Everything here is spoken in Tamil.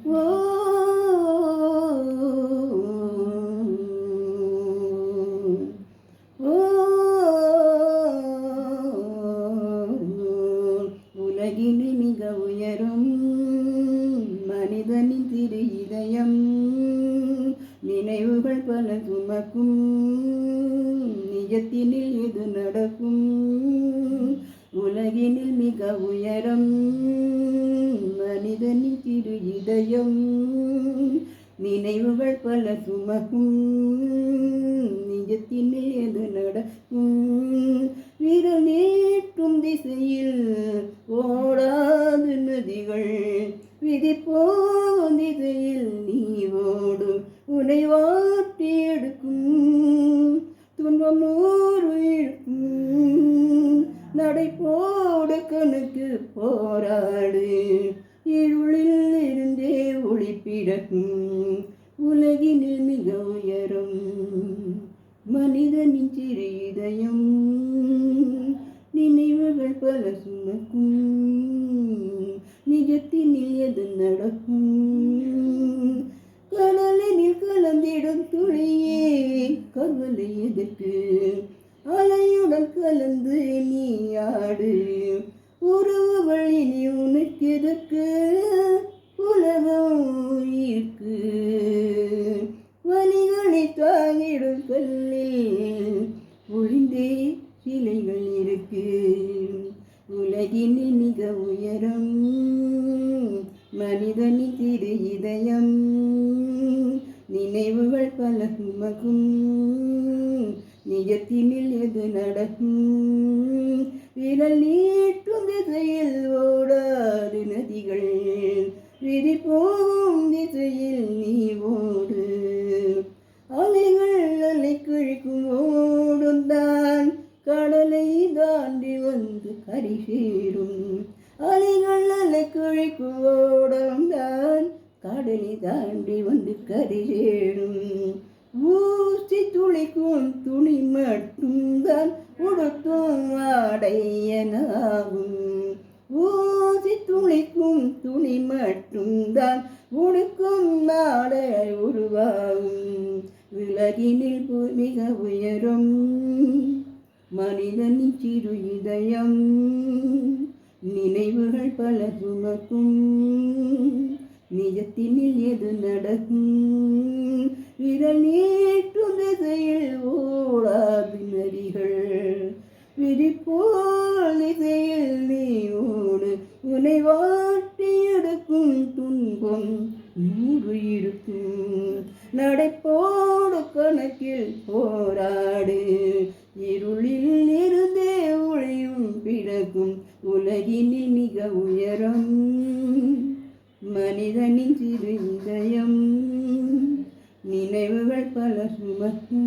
ஓ ஓ உலகினில் மிக உயரும் மனிதனின் திரு இதயம் நினைவுகள் பல சுமக்கும் நிஜத்தினில் எது நடக்கும் உலகினில் மிக உயரம் மனிதனின் திரு இதயம் நினைவுகள் பல சுமக்கும் நிஜத்தினில் எது நடக்கும் விரல் நீட்டும் திசையில் ஓடாது நதிகள் விதி போகும் திசையில் நீ ஓடும் உன்னை வாட்டி எடுக்கும் துன்பம் நூறு இருக்கும் நடை போடு கணக்கு போராடு இருளில் இருந்தே ஒளி பிறக்கும் உலகினில் மிக உயரும் மனிதனின் சிறு இதயம் நினைவுகள் பல சுமக்கும் நிஜத்தினில் எது நடக்கும் கடலினில் கலந்திடும் துளியே கவலை எதற்கு அலையுடன் கலந்து நீ ஆடு உறவுகள் இனி உனக்கு எதற்கு உலகம் இருக்கு வலிகளை தாங்கிடும் கல்லில் ஒளிந்தே சிலைகள் இருக்கு உலகினில் மிக உயரம் மனிதனின் திரு இதயம் நினைவுகள் பல சுமக்கும் நிஜத்தினில் எது நடக்கும் விரல் நீட்டும் திசையில் ஓடாது நதிகள் விதி போகும் திசையில் நீ ஓடு அலைகள் அலை கழிக்கும் ஓடும் தான் கடலை தாண்டி வந்து கரை சேரும் அலைகள் அலை கழிக்கும் ஓடும் தான் கடலை தாண்டி வந்து கரை சேரும் ஊசி துளிக்கும் துணி மட்டும்தான் உடுத்தும் ஆடையனாகும் ஊசி துளிக்கும் துணி மட்டும்தான் உடுக்கும் ஆடை உருவாகும் உலகினில் மிக உயரும் மனிதனின் சிறு இதயம் நினைவுகள் பல சுமக்கும் நிஜத்தினில் எது நடக்கும் விரல் நீட்டும் திசையில் ஓடாது நதிகள் விதி போல் திசையில் நீ ஓடு உன்னை வாட்டி எடுக்கும் துன்பம் நூறு இருக்கும் நடைப்போடு கணக்கில் போராடு இருளில் இருந்தே ஒளியும் பிறக்கும் உலகினில் மிக உயரம் மனிதனின் சிறு இதயம் நினைவுகள் பல சுமக்கும்